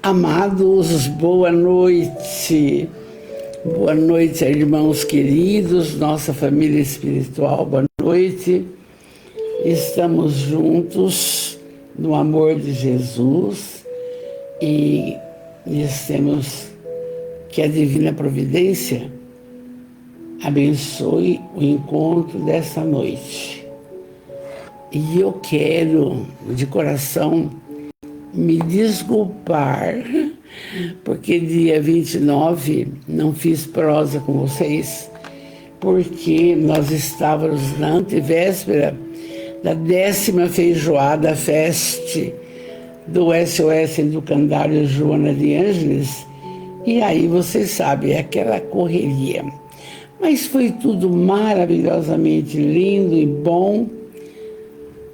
Amados, boa noite. Boa noite, irmãos queridos, nossa família espiritual, boa noite. Estamos juntos no amor de Jesus e dizemos que a Divina Providência abençoe o encontro dessa noite. E eu quero, de coração, me desculpar, porque dia 29 não fiz prosa com vocês, porque nós estávamos na antevéspera da 10ª feijoada feste do SOS Educandário Joana de Ângeles, e aí vocês sabem, é aquela correria. Mas foi tudo maravilhosamente lindo e bom,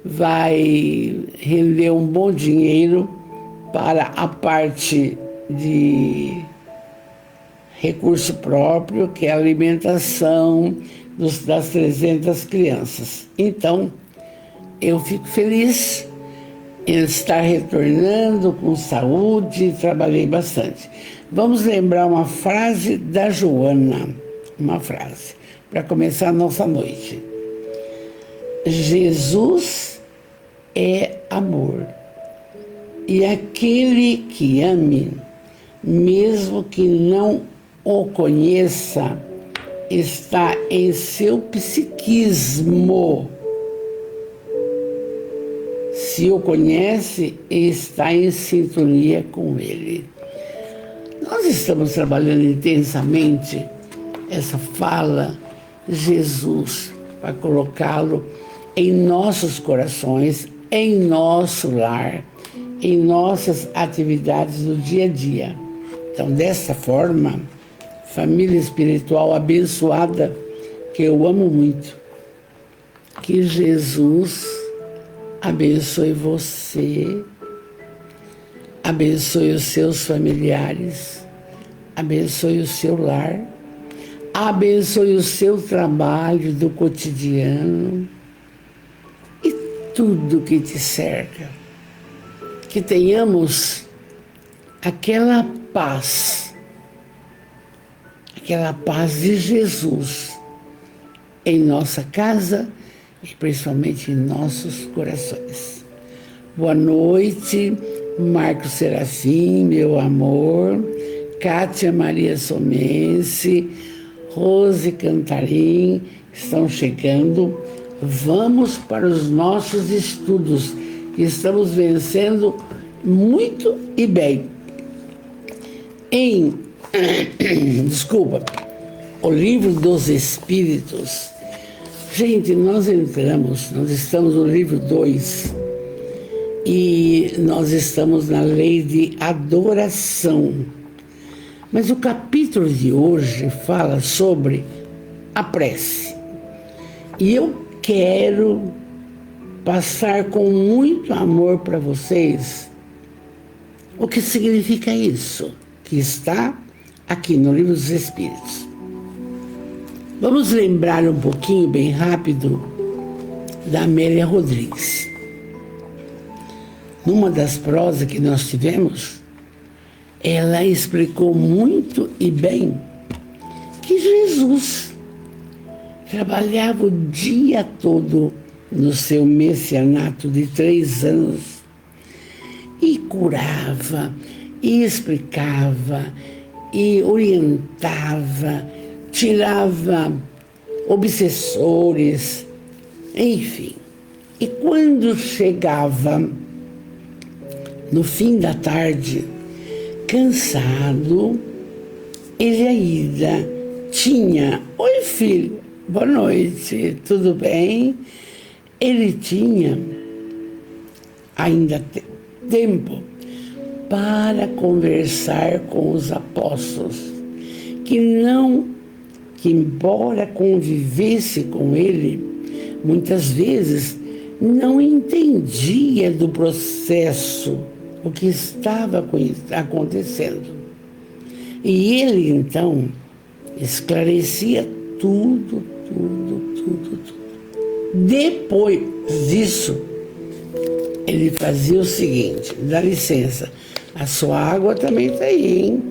vai render um bom dinheiro para a parte de recurso próprio, que é a alimentação das 300 crianças. Então, eu fico feliz em estar retornando com saúde, trabalhei bastante. Vamos lembrar uma frase da Joana, uma frase, para começar a nossa noite. Jesus é amor, e aquele que ame, mesmo que não o conheça, está em seu psiquismo. Se o conhece, está em sintonia com ele. Nós estamos trabalhando intensamente essa fala de Jesus para colocá-lo em nossos corações, em nosso lar, em nossas atividades do dia a dia. Então, dessa forma, família espiritual abençoada, que eu amo muito, que Jesus abençoe você, abençoe os seus familiares, abençoe o seu lar, abençoe o seu trabalho do cotidiano e tudo que te cerca. Que tenhamos aquela paz de Jesus em nossa casa e principalmente em nossos corações. Boa noite, Marcos Serafim, meu amor, Kátia Maria Somense, Rose Cantarim, estão chegando. Vamos para os nossos estudos, que estamos vencendo muito e bem. O Livro dos Espíritos. Gente, nós estamos no livro 2 e nós estamos na lei de adoração. Mas o capítulo de hoje fala sobre a prece. E eu quero passar com muito amor para vocês o que significa isso, que está aqui no Livro dos Espíritos. Vamos lembrar um pouquinho, bem rápido, da Amélia Rodrigues. Numa das prosas que nós tivemos, ela explicou muito e bem que Jesus trabalhava o dia todo no seu messianato de 3 anos e curava, e explicava, e orientava, tirava obsessores, enfim. E quando chegava no fim da tarde, cansado, ele ainda tinha... Oi, filho, boa noite, tudo bem? Ele tinha ainda tempo para conversar com os apóstolos, que embora convivesse com ele, muitas vezes não entendia do processo, o que estava acontecendo. E ele, então, esclarecia tudo. Depois disso, ele fazia o seguinte: dá licença, A sua água também está aí, hein?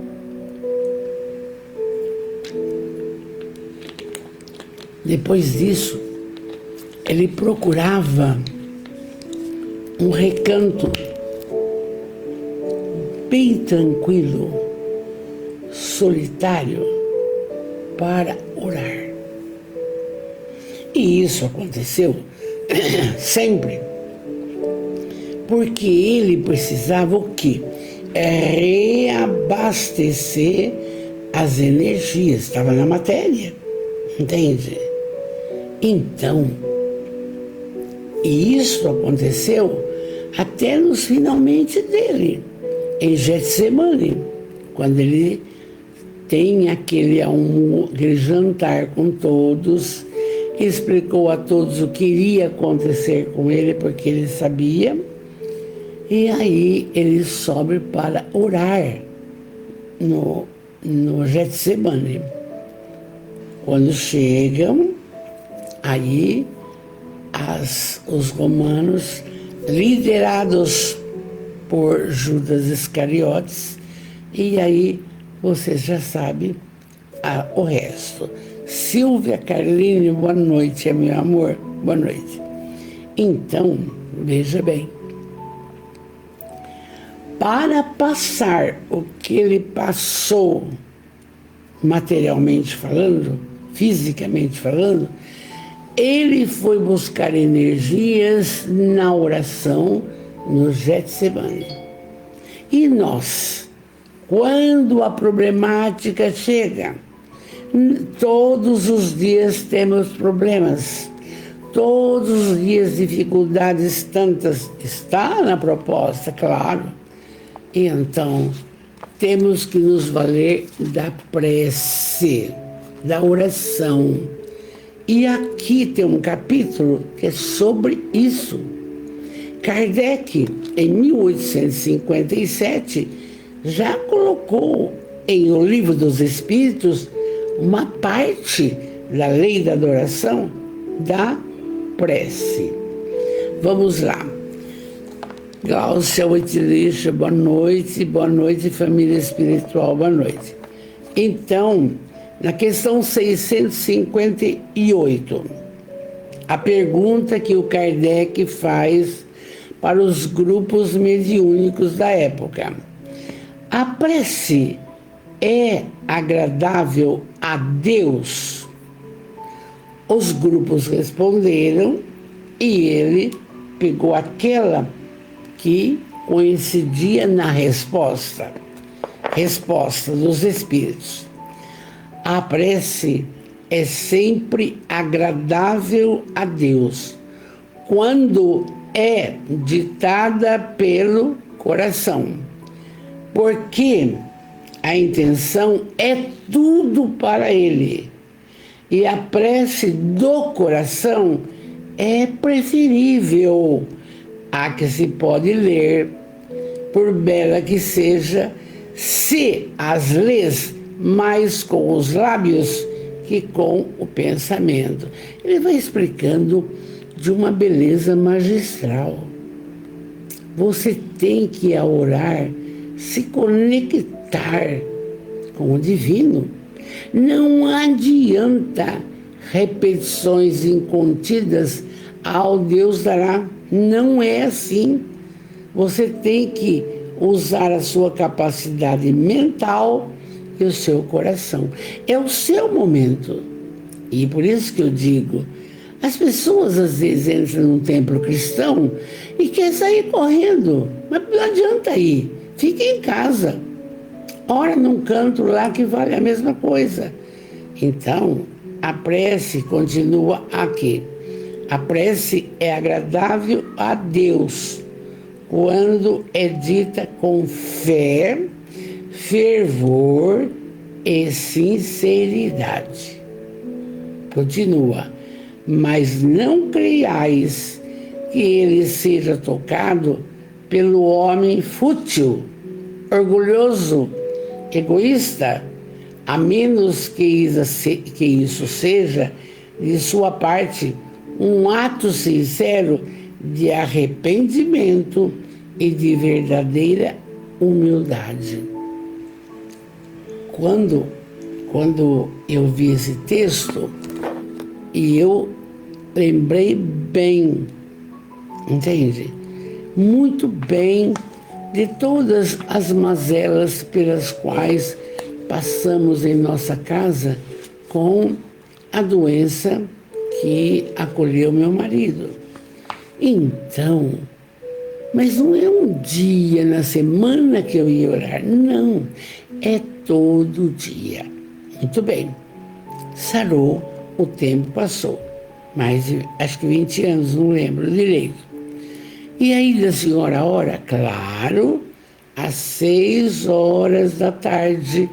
Depois disso, ele procurava um recanto bem tranquilo, solitário, para orar. E isso aconteceu sempre, porque ele precisava o quê? Reabastecer as energias, estava na matéria, entende? Então, e isso aconteceu até nos finalmente dele, em Getsemane, quando ele tem aquele jantar com todos, explicou a todos o que iria acontecer com ele, porque ele sabia, e aí ele sobe para orar no Getsemane. Quando chegam, aí os romanos, liderados por Judas Iscariotes, e aí você já sabe o resto. Silvia Carline, boa noite, meu amor, boa noite. Então, veja bem, para passar o que ele passou, materialmente falando, fisicamente falando, ele foi buscar energias na oração no Getsemane. E nós, quando a problemática chega, todos os dias temos problemas, todos os dias dificuldades tantas, está na proposta, claro. E então, temos que nos valer da prece, da oração. E aqui tem um capítulo que é sobre isso. Kardec, em 1857, já colocou em O Livro dos Espíritos uma parte da lei da adoração da prece. Vamos lá. Glaucia Oitilicha, boa noite, família espiritual, boa noite. Então, na questão 658, a pergunta que o Kardec faz para os grupos mediúnicos da época: a prece é agradável a Deus? Os grupos responderam e ele pegou aquela que coincidia na resposta dos espíritos. A prece é sempre agradável a Deus quando é ditada pelo coração, porque a intenção é tudo para Ele, e a prece do coração é preferível à que se pode ler, por bela que seja, se as lês mais com os lábios que com o pensamento. Ele vai explicando de uma beleza magistral. Você tem que, ao orar, se conectar com o divino. Não adianta repetições incontidas ao Deus dará. Não é assim. Você tem que usar a sua capacidade mental e o seu coração. É o seu momento. E por isso que eu digo, as pessoas às vezes entram num templo cristão e querem sair correndo, mas não adianta ir, fica em casa, ora num canto lá que vale a mesma coisa. Então, a prece continua aqui. A prece é agradável a Deus quando é dita com fé, fervor e sinceridade. Continua. Mas não creiais que ele seja tocado pelo homem fútil, orgulhoso, egoísta, a menos que isso seja, de sua parte, um ato sincero de arrependimento e de verdadeira humildade. Quando eu vi esse texto, e eu lembrei bem, entende? Muito bem de todas as mazelas pelas quais passamos em nossa casa com a doença que acolheu meu marido. Então, mas não é um dia na semana que eu ia orar, não, é todo dia. Muito bem, sarou, o tempo passou, mais de, acho que 20 anos, não lembro direito. E aí da senhora ora, claro, às 6 horas da tarde.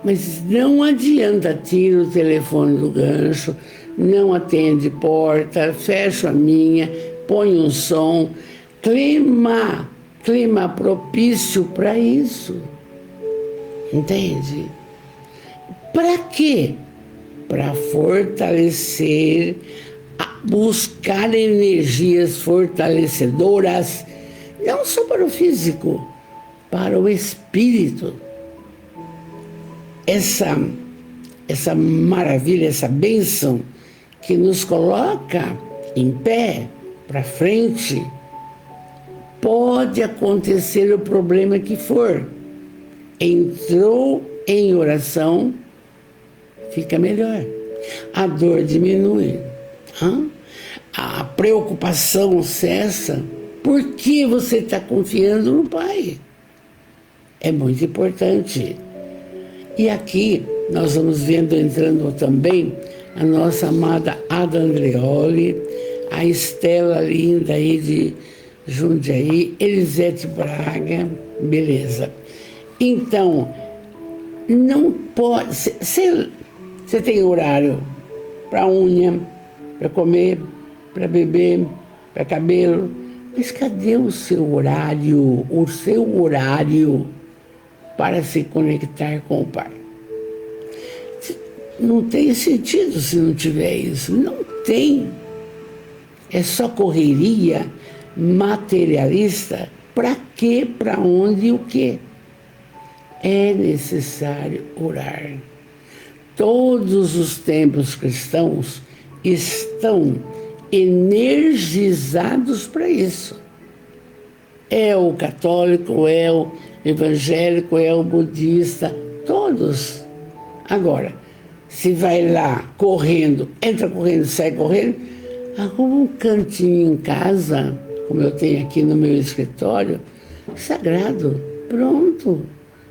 Mas não adianta, tira o telefone do gancho, não atende porta, fecha a minha, põe um som, clima propício para isso. Entende? Para quê? Para fortalecer, buscar energias fortalecedoras, não só para o físico, para o espírito. Essa maravilha, essa bênção que nos coloca em pé, para frente, pode acontecer o problema que for. Entrou em oração, fica melhor. A dor diminui. A preocupação cessa. Porque você está confiando no Pai. É muito importante. E aqui nós vamos vendo, entrando também, a nossa amada Ada Andreoli, a Estela linda aí de Jundiaí, Elisete Braga, beleza. Então, não pode... Você tem horário para unha, para comer, para beber, para cabelo, mas cadê o seu horário? O seu horário para se conectar com o Pai? Não tem sentido se não tiver isso. Não tem. É só correria materialista. Para quê? Para onde e o quê? É necessário orar. Todos os templos cristãos estão energizados para isso. É o católico, é o evangélico, é o budista, todos. Agora, se vai lá correndo, entra correndo, sai correndo, arruma um cantinho em casa, como eu tenho aqui no meu escritório, sagrado, pronto.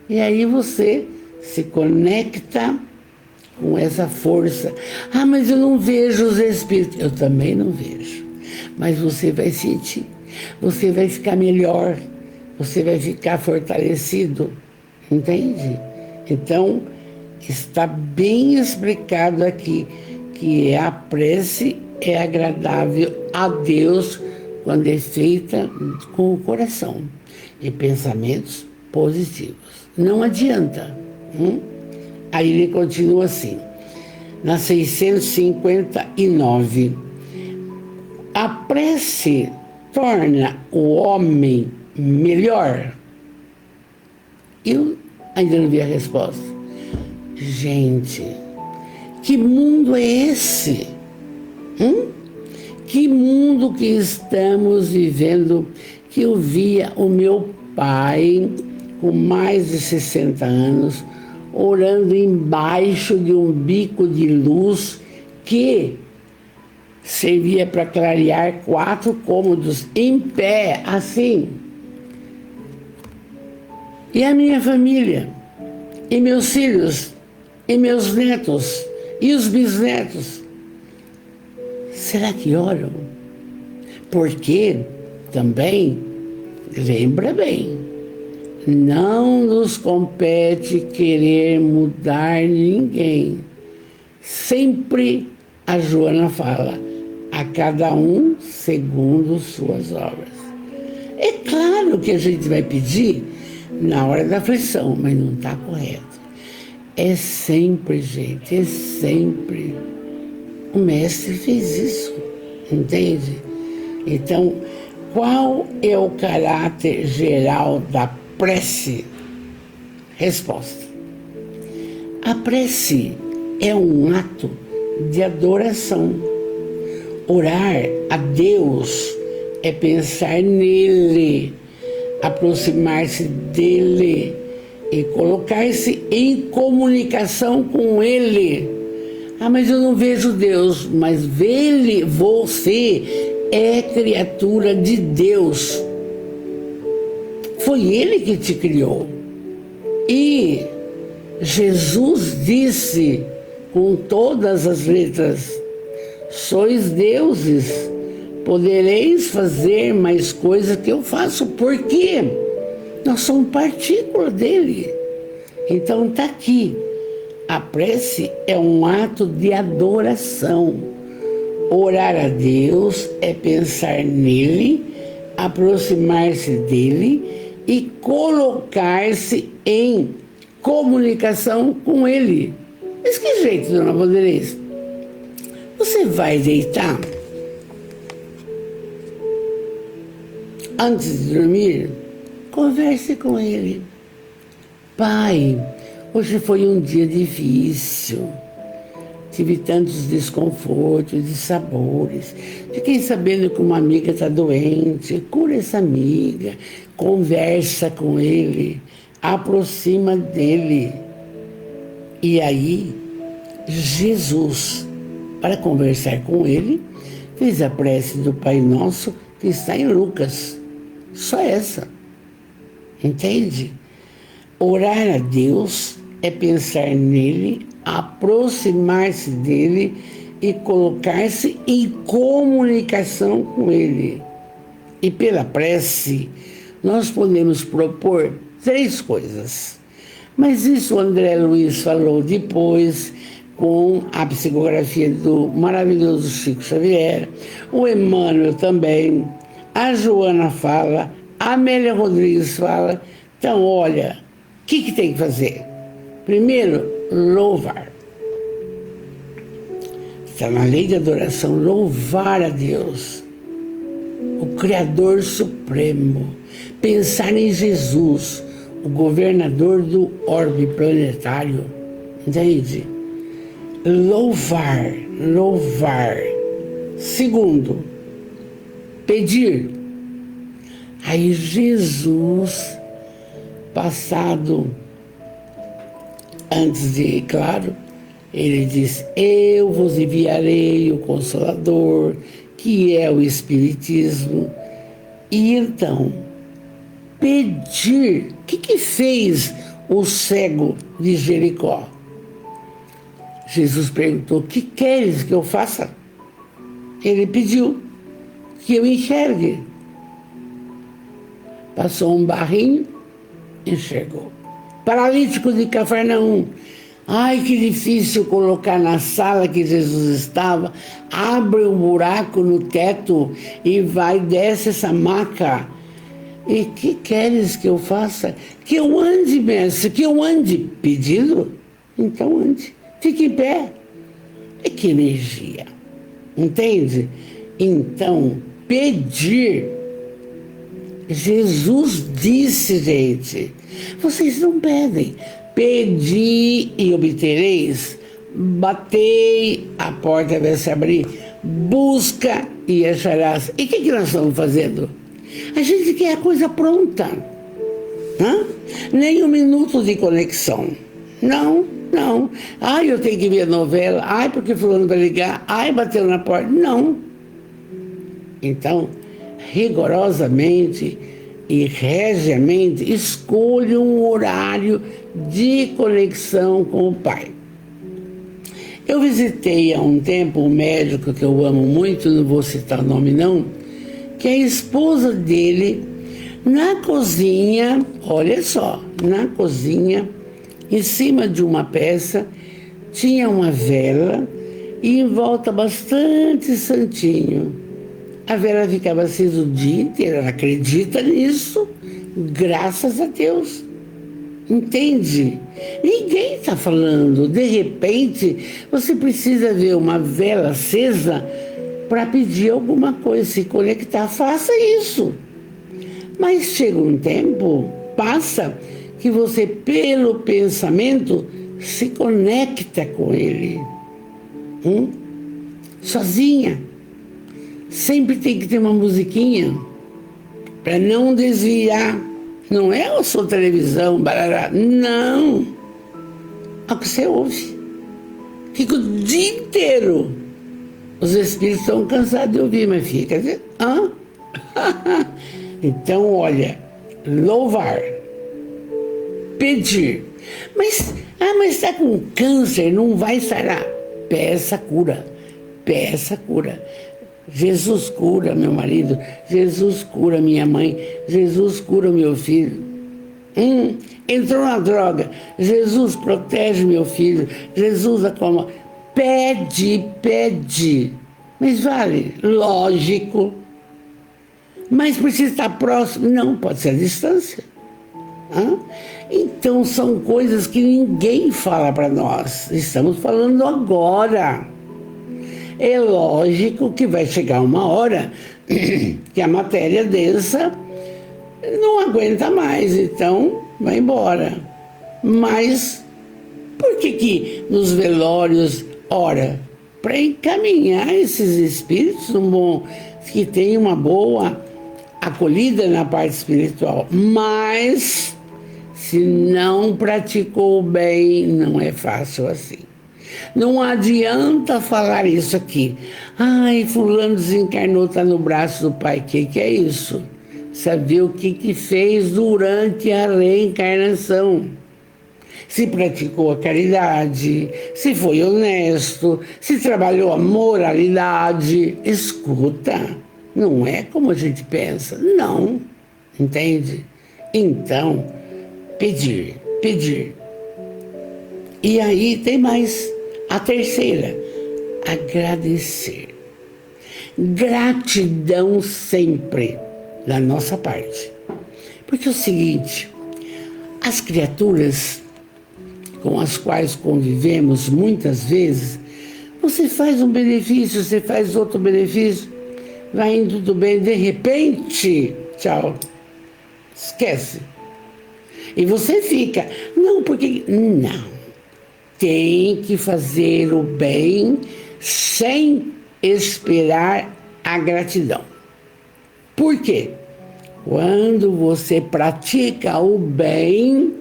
E aí você se conecta com essa força. Mas eu não vejo os espíritos. Eu também não vejo. Mas você vai sentir. Você vai ficar melhor. Você vai ficar fortalecido. Entende? Então, está bem explicado aqui que a prece é agradável a Deus quando é feita com o coração e pensamentos positivos. Não adianta. Aí ele continua assim, na 659. A prece torna o homem melhor? Eu ainda não vi a resposta. Gente, que mundo é esse? Que mundo que estamos vivendo, que eu via o meu pai, com mais de 60 anos, orando embaixo de um bico de luz que servia para clarear 4 cômodos, em pé, assim. E a minha família, e meus filhos, e meus netos, e os bisnetos, será que oram? Porque também, lembra bem, não nos compete querer mudar ninguém. Sempre a Joana fala, a cada um segundo suas obras. É claro que a gente vai pedir na hora da aflição, mas não está correto. É sempre, gente, é sempre. O mestre fez isso, entende? Então, qual é o caráter geral da prece. Resposta. A prece é um ato de adoração. Orar a Deus é pensar nele, aproximar-se dele e colocar-se em comunicação com ele. Ah, mas eu não vejo Deus. Mas você é criatura de Deus. Foi ele que te criou. E Jesus disse com todas as letras: sois deuses, podereis fazer mais coisas que eu faço. Por quê? Nós somos partícula dele. Então está aqui. A prece é um ato de adoração. Orar a Deus é pensar nele, aproximar-se dele e colocar-se em comunicação com ele. Mas que jeito, dona Vanderlei? Você vai deitar? Antes de dormir, converse com ele. Pai, hoje foi um dia difícil. Tive tantos desconfortos, dissabores. Fiquei sabendo que uma amiga está doente. Cura essa amiga. Conversa com ele. Aproxima dele. E aí, Jesus, para conversar com ele, fez a prece do Pai Nosso, que está em Lucas. Só essa. Entende? Orar a Deus é pensar nele, aproximar-se dele e colocar-se em comunicação com ele. E pela prece, nós podemos propor 3 coisas. Mas isso o André Luiz falou depois, com a psicografia do maravilhoso Chico Xavier, o Emmanuel também, a Joana fala, a Amélia Rodrigues fala. Então, olha, o que tem que fazer? Primeiro, louvar. Está na lei de adoração, louvar a Deus, o Criador Supremo. Pensar em Jesus, o governador do orbe planetário. Entende? Louvar. Segundo, pedir. Aí Jesus, passado, antes de, claro, ele diz: eu vos enviarei o Consolador, que é o Espiritismo. E então, pedir. O que fez o cego de Jericó? Jesus perguntou: o que queres que eu faça? Ele pediu que eu enxergue. Passou um barrinho, enxergou. Paralítico de Cafarnaum. Ai, que difícil colocar na sala que Jesus estava. Abre um buraco no teto e desce essa maca. E que queres que eu faça? Que eu ande, mestre, que eu ande. Pedido? Então ande. Fique em pé. E que energia. Entende? Então, pedir. Jesus disse, gente, vocês não pedem. Pedi e obtereis. Batei, a porta vai se abrir. Busca e acharás. E o que nós estamos fazendo? A gente quer a coisa pronta. Nem 1 minuto de conexão. Não. Ai, eu tenho que ver a novela. Ai, porque fulano vai ligar. Ai, bateu na porta. Não. Então, rigorosamente e regiamente, escolha um horário de conexão com o Pai. Eu visitei há um tempo um médico que eu amo muito, não vou citar o nome não, que a esposa dele, na cozinha, olha só, na cozinha, em cima de uma peça, tinha uma vela e em volta bastante santinho. A vela ficava acesa o dia inteiro, ela acredita nisso, graças a Deus. Entende? Ninguém está falando. De repente, você precisa ver uma vela acesa para pedir alguma coisa, se conectar, faça isso. Mas chega um tempo, passa que você, pelo pensamento, se conecta com ele. Sozinha. Sempre tem que ter uma musiquinha para não desviar. Não é a sua televisão, barará. Não. É o que você ouve. Fica o dia inteiro. Os espíritos estão cansados de ouvir, mas fica. Então, olha, louvar, pedir. Mas está com câncer, não vai sarar. Peça cura, peça cura. Jesus cura meu marido, Jesus cura minha mãe, Jesus cura meu filho. Entrou na droga, Jesus protege meu filho, Jesus acalma. Pede. Mas vale, lógico. Mas precisa estar próximo? Não, pode ser a distância. Então são coisas que ninguém fala para nós. Estamos falando agora. É lógico que vai chegar uma hora que a matéria densa não aguenta mais, então vai embora. Mas por que nos velórios, ora, para encaminhar esses espíritos que tenham uma boa acolhida na parte espiritual, mas se não praticou bem, não é fácil assim. Não adianta falar isso aqui. Ai, fulano desencarnou, está no braço do pai. Que é isso? Saber o que fez durante a reencarnação. Se praticou a caridade, se foi honesto, se trabalhou a moralidade. Escuta, não é como a gente pensa. Não, entende? Então, pedir. E aí tem mais. A terceira, agradecer. Gratidão sempre da nossa parte. Porque é o seguinte, as criaturas com as quais convivemos muitas vezes, você faz um benefício, você faz outro benefício, vai indo tudo bem, de repente, tchau, esquece. E você fica, não, porque... Não. Tem que fazer o bem sem esperar a gratidão. Por quê? Quando você pratica o bem,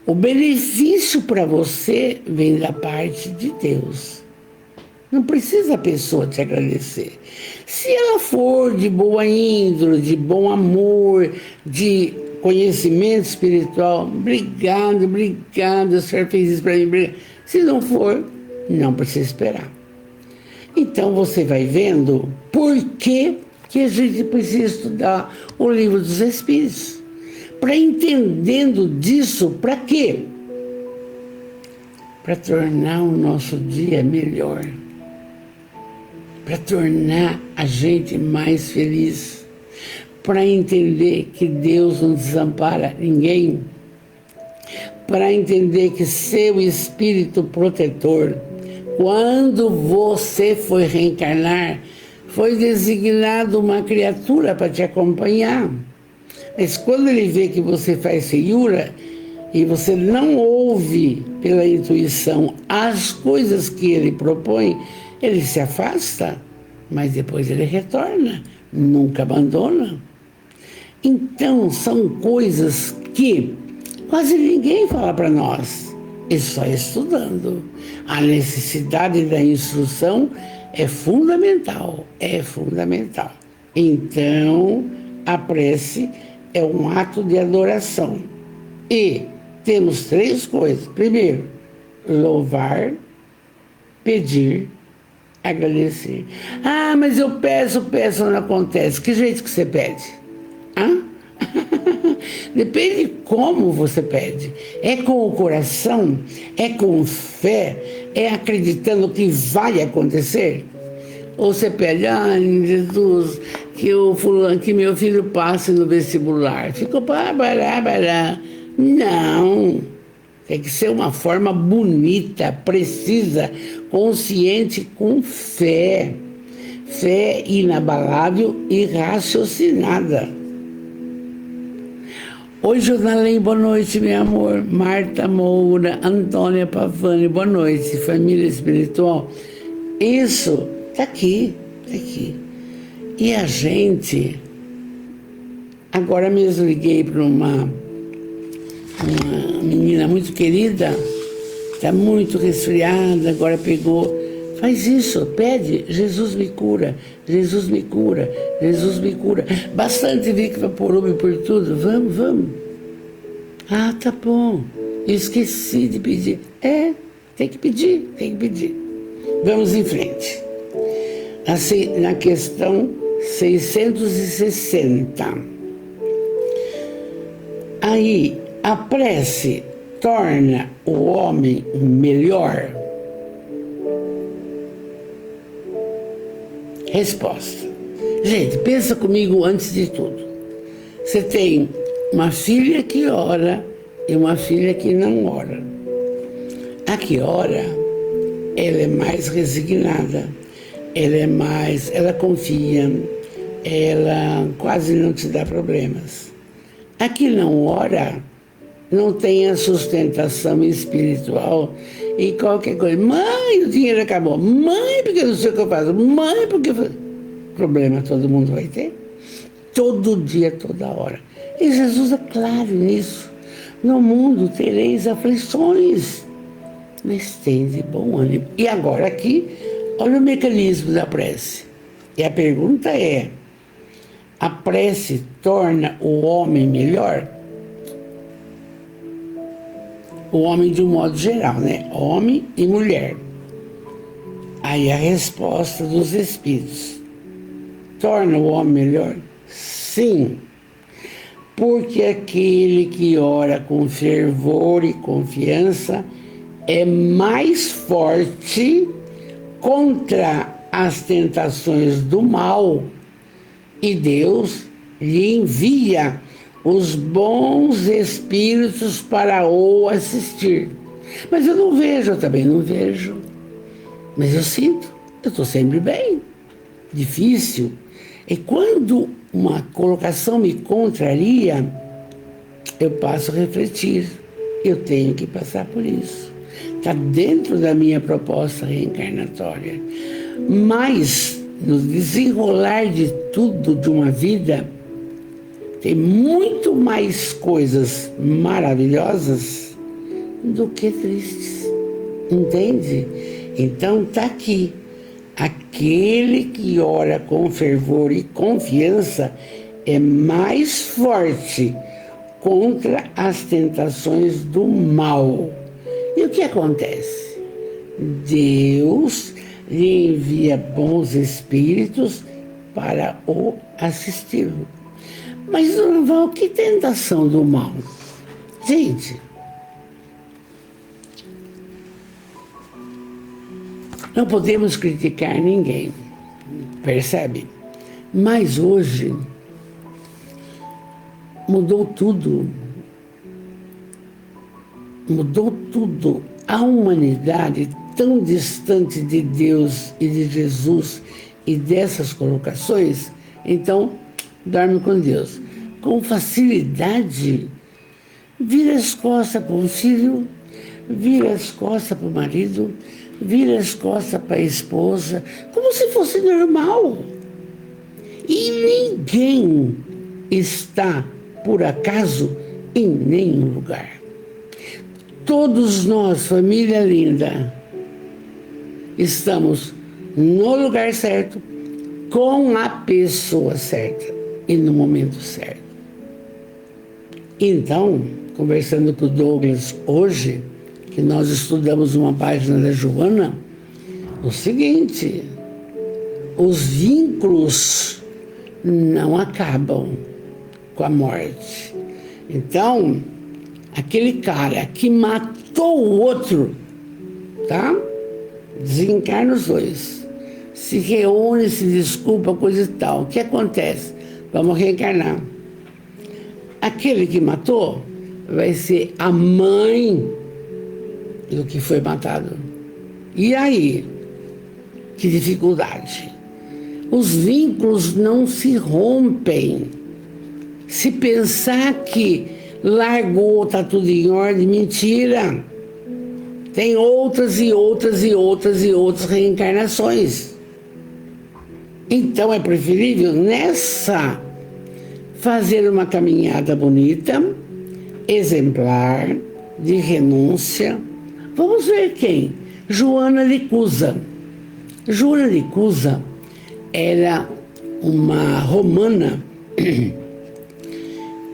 o benefício para você vem da parte de Deus. Não precisa a pessoa te agradecer. Se ela for de boa índole, de bom amor, de conhecimento espiritual, obrigado, o senhor fez isso para mim, obrigado. Se não for, não precisa esperar. Então você vai vendo por que a gente precisa estudar o Livro dos Espíritos. Para entendendo disso, para quê? Para tornar o nosso dia melhor. Para tornar a gente mais feliz. Para entender que Deus não desampara ninguém, para entender que seu espírito protetor, quando você foi reencarnar, foi designado uma criatura para te acompanhar. Mas quando ele vê que você faz feiura e você não ouve pela intuição as coisas que ele propõe, ele se afasta, mas depois ele retorna, nunca abandona. Então, são coisas que quase ninguém fala para nós, é só estudando. A necessidade da instrução é fundamental, Então, a prece é um ato de adoração. E temos 3 coisas. Primeiro, louvar, pedir, agradecer. Ah, mas eu peço, não acontece. Que jeito que você pede? Depende de como você pede. É com o coração? É com fé? É acreditando que vai acontecer? Ou você pede, Jesus, que meu filho passe no vestibular. Ficou bará. Não. Tem que ser uma forma bonita, precisa, consciente, com fé. Fé inabalável e raciocinada. Oi, Jornalém, boa noite, meu amor. Marta Moura, Antônia Pavani, boa noite. Família espiritual. Isso, tá aqui, tá aqui. E a gente, agora mesmo liguei para uma menina muito querida, tá muito resfriada, agora pegou. Faz isso, pede, Jesus me cura, Jesus me cura, Jesus me cura. Bastante Vic Vaporub por tudo, vamos. Ah, tá bom, eu esqueci de pedir. Tem que pedir. Vamos em frente. Assim, na questão 660. Aí, a prece torna o homem melhor? Resposta. Gente, pensa comigo antes de tudo. Você tem uma filha que ora e uma filha que não ora. A que ora, ela é mais resignada, ela confia, ela quase não te dá problemas. A que não ora, não tem a sustentação espiritual e qualquer coisa. Mãe, o dinheiro acabou. Mãe, porque eu não sei o que eu faço. Mãe, porque... Problema todo mundo vai ter. Todo dia, toda hora. E Jesus é claro nisso. No mundo tereis aflições, mas tende bom ânimo. E agora aqui, olha o mecanismo da prece. E a pergunta é, a prece torna o homem melhor? O homem de um modo geral, né? Homem e mulher. Aí a resposta dos espíritos. Torna o homem melhor? Sim. Porque aquele que ora com fervor e confiança é mais forte contra as tentações do mal e Deus lhe envia os bons espíritos para o assistir. Mas eu não vejo, eu também não vejo. Mas eu sinto, eu estou sempre bem. Difícil. E quando uma colocação me contraria, eu passo a refletir. Eu tenho que passar por isso. Está dentro da minha proposta reencarnatória. Mas, no desenrolar de tudo de uma vida, tem muito mais coisas maravilhosas do que tristes. Entende? Então está aqui. Aquele que ora com fervor e confiança é mais forte contra as tentações do mal. E o que acontece? Deus lhe envia bons espíritos para o assistir. Mas, Dona Val, que tentação do mal? Gente, não podemos criticar ninguém, percebe? Mas hoje mudou tudo. Mudou tudo. A humanidade, tão distante de Deus e de Jesus e dessas colocações, então dorme com Deus. Com facilidade, vira as costas para o filho, vira as costas para o marido, vira as costas para a esposa, como se fosse normal. E ninguém está, por acaso, em nenhum lugar. Todos nós, família linda, estamos no lugar certo, com a pessoa certa e no momento certo. Então, conversando com o Douglas hoje, que nós estudamos uma página da Joana, o seguinte: os vínculos não acabam com a morte. Então, aquele cara que matou o outro, tá? Desencarna os dois. Se reúne, se desculpa, coisa e tal. O que acontece? Vamos reencarnar. Aquele que matou vai ser a mãe do que foi matado. E aí? Que dificuldade. Os vínculos não se rompem. Se pensar que largou, tá tudo em ordem. Mentira! Tem outras e outras e outras e outras reencarnações. Então é preferível nessa fazer uma caminhada bonita, exemplar, de renúncia. Vamos ver quem? Joana de Cusa. Joana de Cusa era uma romana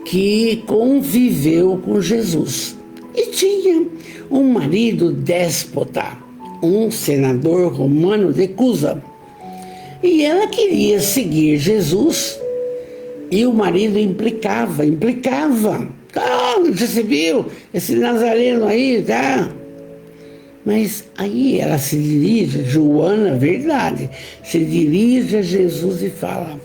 que conviveu com Jesus e tinha um marido déspota, um senador romano de Cusa. E ela queria seguir Jesus e o marido implicava. Ah, você viu esse nazareno aí, tá? Mas aí ela se dirige, Joana, verdade, se dirige a Jesus e fala: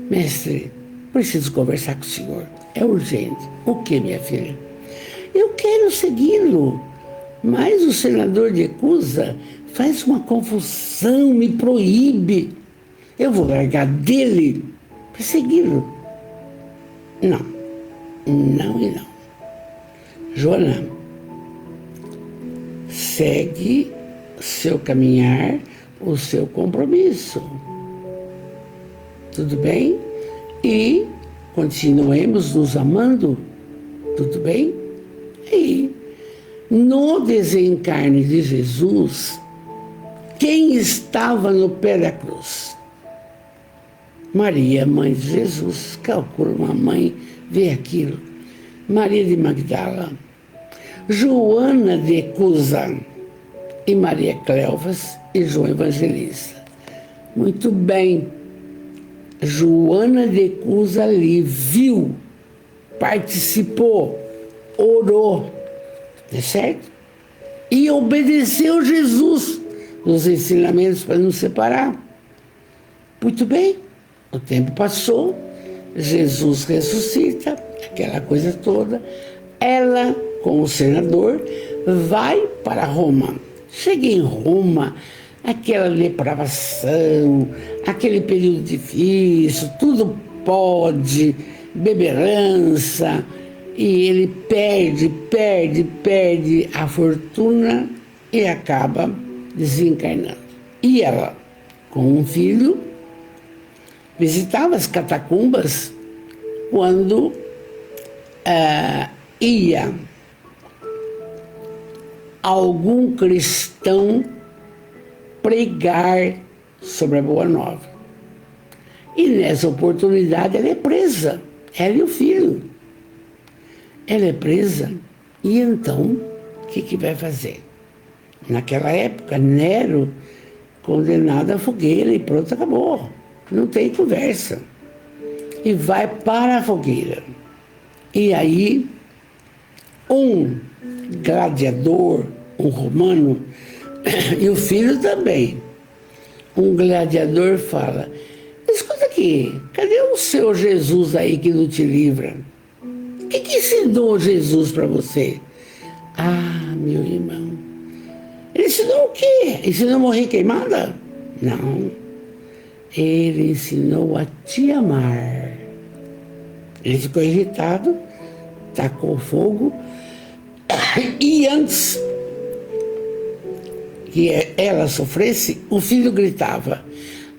mestre, preciso conversar com o senhor, é urgente. O que, minha filha? Eu quero segui-lo, mas o senador de Cusa faz uma confusão, me proíbe. Eu vou largar dele para segui-lo. Não, não e não. Joana, segue seu caminhar, o seu compromisso. Tudo bem? E continuemos nos amando. Tudo bem? E no desencarne de Jesus, quem estava no pé da cruz? Maria, mãe de Jesus. Calcula uma mãe, vê aquilo. Maria de Magdala, Joana de Cusa e Maria Cleofas e João Evangelista. Muito bem. Joana de Cusa ali viu, participou, orou, tá certo? E obedeceu Jesus nos ensinamentos para nos separar. Muito bem, o tempo passou, Jesus ressuscita, aquela coisa toda. Ela, com o senador, vai para Roma. Chega em Roma, aquela depravação, aquele período difícil, tudo pode, beberança, e ele perde a fortuna e acaba desencarnando. E ela, com um filho, visitava as catacumbas quando ia algum cristão pregar sobre a Boa Nova. E nessa oportunidade ela é presa, ela e o filho. Ela é presa e então o que vai fazer? Naquela época, Nero condenado à fogueira e pronto, acabou. Não tem conversa. E vai para a fogueira. E aí, um gladiador, um romano, e o filho também, um gladiador fala: escuta aqui, cadê o seu Jesus aí que não te livra? O que ensinou Jesus para você? Ah, meu irmão, ele ensinou o quê? Ensinou a morrer queimada? Não. Ele ensinou a te amar. Ele ficou irritado, tacou fogo, e antes que ela sofresse, o filho gritava: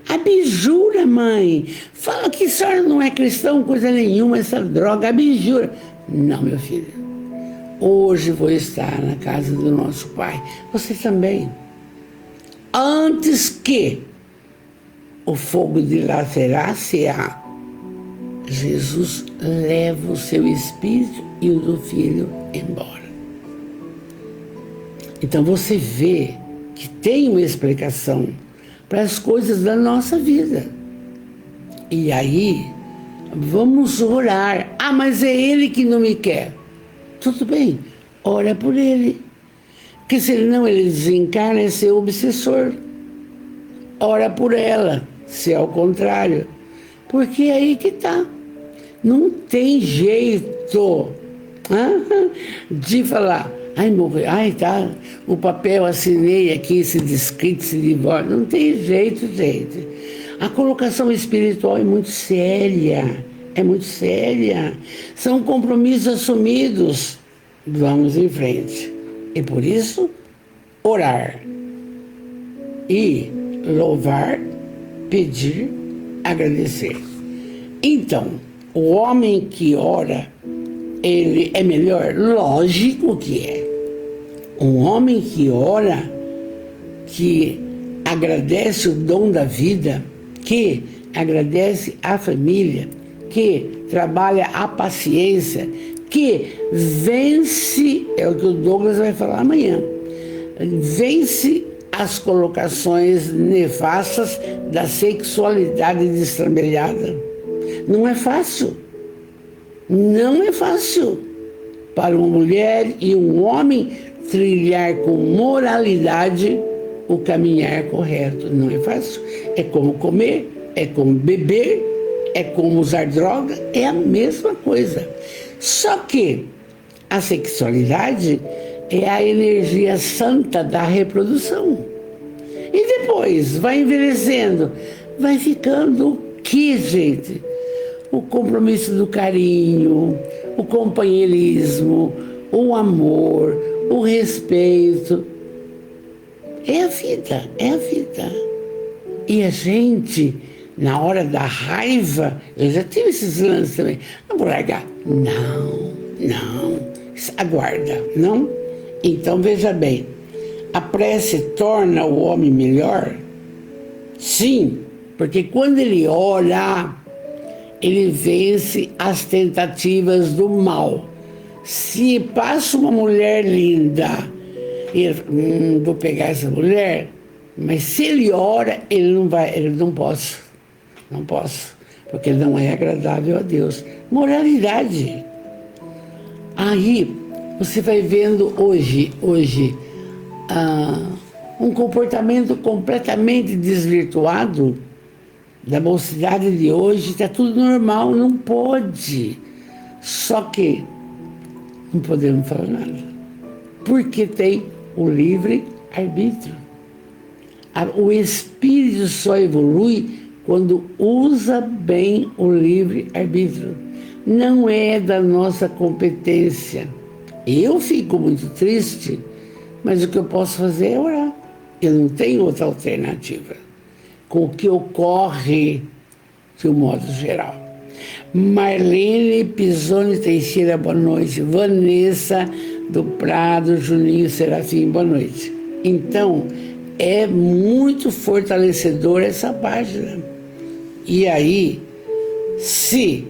abjura, mãe, fala que a senhora não é cristão, coisa nenhuma, essa droga, abjura. Não, meu filho, hoje vou estar na casa do nosso pai, você também. Antes que o fogo dilacerasse-a, Jesus leva o seu espírito e o do filho embora. Então você vê que tem uma explicação para as coisas da nossa vida. E aí, vamos orar. Ah, mas é ele que não me quer. Tudo bem, ora por ele. Porque senão ele desencarna e ser obsessor. Ora por ela, se é o contrário. Porque é aí que está. Não tem jeito de falar: ai, morreu, ai, tá, o papel assinei aqui, se descrito, se divórcio. Não tem jeito, gente. A colocação espiritual é muito séria, é muito séria. São compromissos assumidos. Vamos em frente. E por isso, orar e louvar, pedir, agradecer. Então, o homem que ora, ele é melhor? Lógico que é. Um homem que ora, que agradece o dom da vida, que agradece a família, que trabalha a paciência, que vence, é o que o Douglas vai falar amanhã, vence as colocações nefastas da sexualidade destrambelhada. Não é fácil. Não é fácil para uma mulher e um homem trilhar com moralidade o caminhar correto. Não é fácil. É como comer, é como beber, é como usar droga, é a mesma coisa. Só que a sexualidade é a energia santa da reprodução. E depois vai envelhecendo, vai ficando o que, gente? O compromisso do carinho, o companheirismo, o amor, o respeito. É a vida, é a vida. E a gente, na hora da raiva, eu já tive esses lances também, não vou largar. Não, aguarda, não? Então veja bem, a prece torna o homem melhor? Sim, porque quando ele ora, ele vence as tentativas do mal. Se passa uma mulher linda, vou pegar essa mulher, mas se ele ora, ele não posso, porque não é agradável a Deus. Moralidade. Aí você vai vendo hoje um comportamento completamente desvirtuado da mocidade de hoje. Está tudo normal, não pode. Só que não podemos falar nada, porque tem o livre-arbítrio. O espírito só evolui quando usa bem o livre-arbítrio. Não é da nossa competência. Eu fico muito triste, mas o que eu posso fazer é orar. Eu não tenho outra alternativa com o que ocorre de um modo geral. Marlene Pisoni Teixeira, boa noite. Vanessa do Prado, Juninho Serafim, boa noite. Então, é muito fortalecedor essa página. E aí, se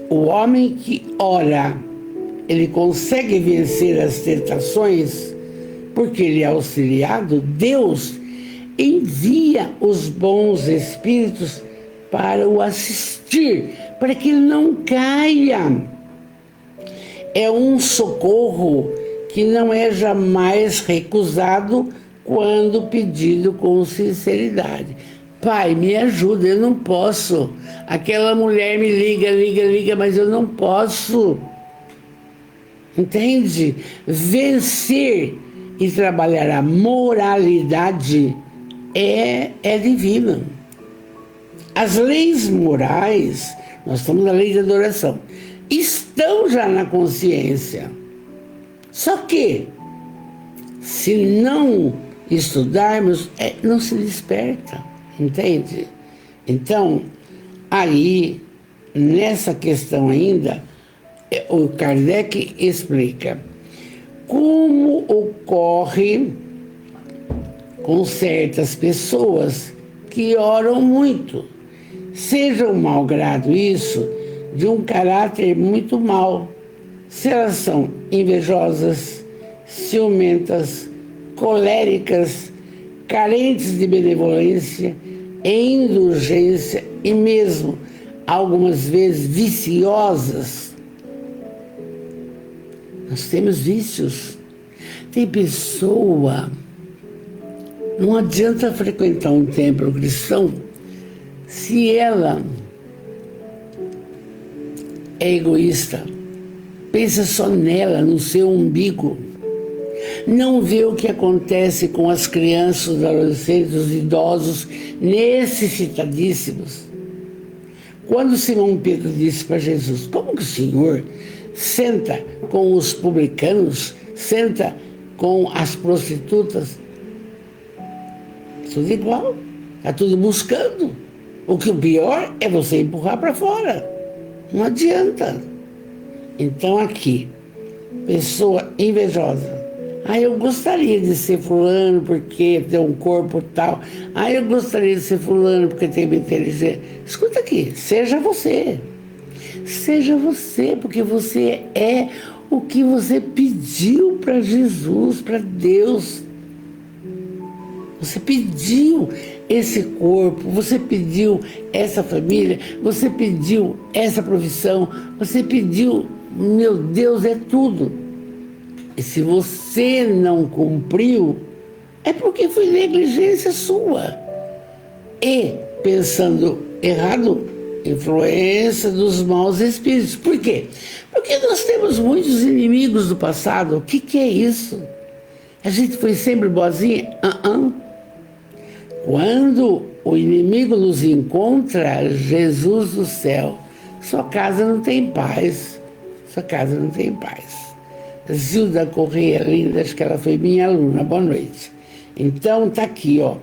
o homem que ora, ele consegue vencer as tentações, porque ele é auxiliado, Deus envia os bons espíritos para o assistir, para que ele não caia. É um socorro que não é jamais recusado quando pedido com sinceridade. Pai, me ajuda, eu não posso. Aquela mulher me liga, mas eu não posso. Entende? Vencer e trabalhar a moralidade é divina. As leis morais, nós estamos na lei de adoração, estão já na consciência. Só que, se não estudarmos, não se desperta, entende? Então, aí, nessa questão ainda, o Kardec explica como ocorre com certas pessoas que oram muito. Seja um mau grado isso, de um caráter muito mau. Se elas são invejosas, ciumentas, coléricas, carentes de benevolência, indulgência e mesmo, algumas vezes, viciosas. Nós temos vícios. Tem pessoa, não adianta frequentar um templo cristão se ela é egoísta, pensa só nela, no seu umbigo, não vê o que acontece com as crianças, os adolescentes, os idosos necessitadíssimos. Quando Simão Pedro disse para Jesus: como que o Senhor senta com os publicanos, senta com as prostitutas? Tudo igual, está tudo buscando. O que o pior é você empurrar para fora. Não adianta. Então aqui, pessoa invejosa. Ah, eu gostaria de ser fulano porque tem um corpo tal. Ah, eu gostaria de ser fulano porque tem uma inteligência. Escuta aqui, seja você. Seja você, porque você é o que você pediu para Jesus, para Deus. Você pediu esse corpo, você pediu essa família, você pediu essa profissão, você pediu, meu Deus, é tudo. E se você não cumpriu, é porque foi negligência sua. E, pensando errado, influência dos maus espíritos. Por quê? Porque nós temos muitos inimigos do passado. O que é isso? A gente foi sempre boazinha? Quando o inimigo nos encontra, Jesus do céu, sua casa não tem paz. Sua casa não tem paz. Zilda Correia, linda, acho que ela foi minha aluna. Boa noite. Então, tá aqui, ó.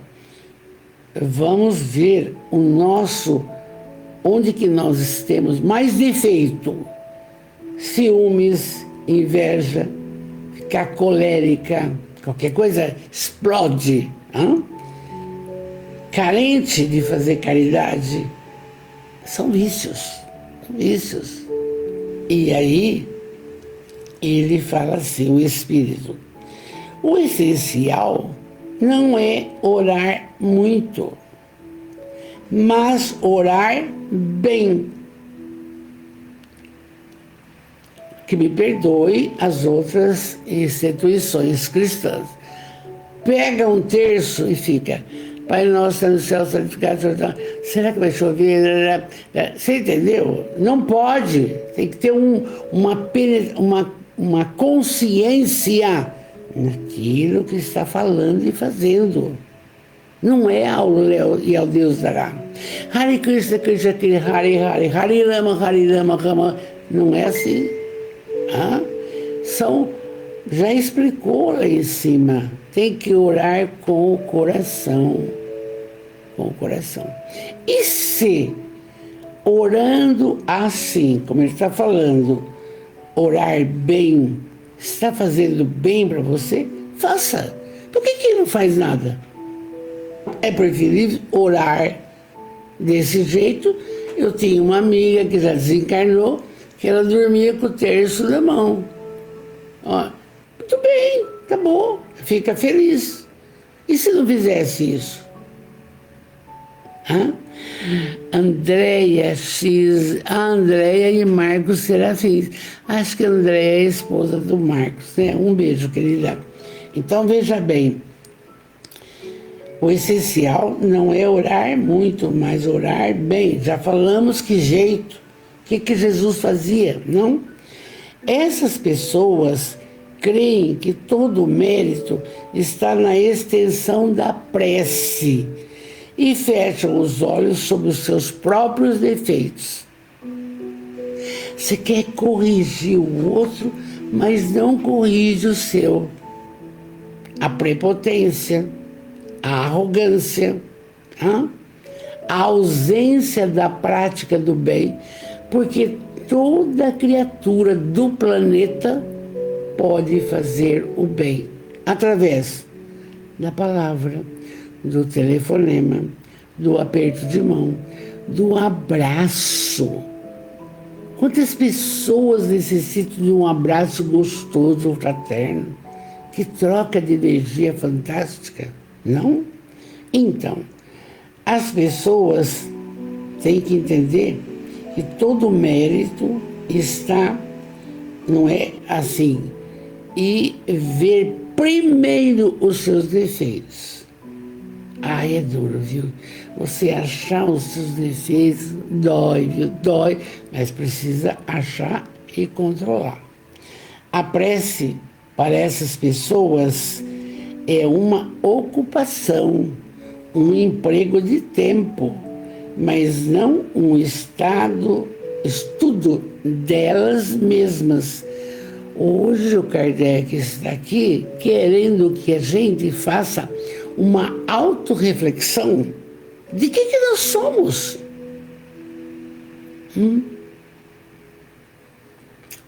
Vamos ver o nosso, onde que nós temos mais defeito. Ciúmes, inveja, ficar colérica, qualquer coisa explode. Carente de fazer caridade, são vícios. São vícios. E aí, ele fala assim, o Espírito. O essencial não é orar muito, mas orar bem. Que me perdoe as outras instituições cristãs. Pega um terço e fica: Pai nosso, está no céu, santificado. Será que vai chover? Você entendeu? Não pode. Tem que ter uma consciência naquilo que está falando e fazendo. Não é ao Léo e ao Deus dará. Hare Krishna, Krishna Krishna, Hare Hare, Hare Rama, Rama. Não é assim. Já explicou lá em cima. Tem que orar com o coração. Com o coração. E se, orando assim, como ele está falando, orar bem, está fazendo bem para você? Faça. Por que não faz nada? É preferível orar desse jeito. Eu tinha uma amiga que já desencarnou, que ela dormia com o terço da mão. Ó, muito bem, tá bom, fica feliz. E se não fizesse isso? Andréia e Marcos Serafins. Acho que a Andréia é a esposa do Marcos, né? Um beijo, querida. Então, veja bem. O essencial não é orar muito, mas orar bem. Já falamos que jeito. O que Jesus fazia, não? Essas pessoas creem que todo o mérito está na extensão da prece e fecham os olhos sobre os seus próprios defeitos. Você quer corrigir o outro, mas não corrige o seu. A prepotência, a arrogância, a ausência da prática do bem, porque toda criatura do planeta pode fazer o bem através da palavra, do telefonema, do aperto de mão, do abraço. Quantas pessoas necessitam de um abraço gostoso, fraterno, que troca de energia fantástica, não? Então, as pessoas têm que entender que todo mérito está, não é assim, e ver primeiro os seus defeitos. É duro, viu? Você achar os seus defeitos dói, viu? Dói, mas precisa achar e controlar. A prece, para essas pessoas, é uma ocupação, um emprego de tempo. mas não um estudo delas mesmas. Hoje o Kardec está aqui querendo que a gente faça uma autorreflexão de que nós somos.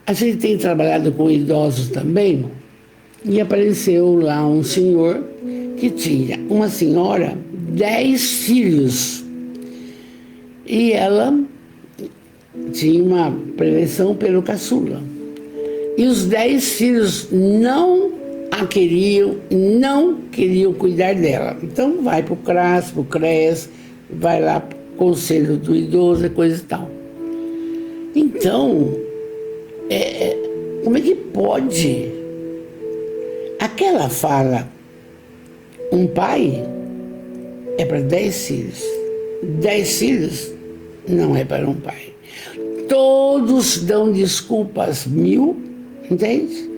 A gente tem trabalhado com idosos também, e apareceu lá um senhor que tinha uma senhora, 10 filhos. E ela tinha uma predileção pelo caçula. E os 10 filhos não a queriam, não queriam cuidar dela. Então vai para o CRAS, para o CRES, vai lá para o Conselho do Idoso e coisa e tal. Então, como é que pode? Aquela fala, um pai é para 10 filhos. 10 filhos não é para um pai. Todos dão desculpas, 1000, entende?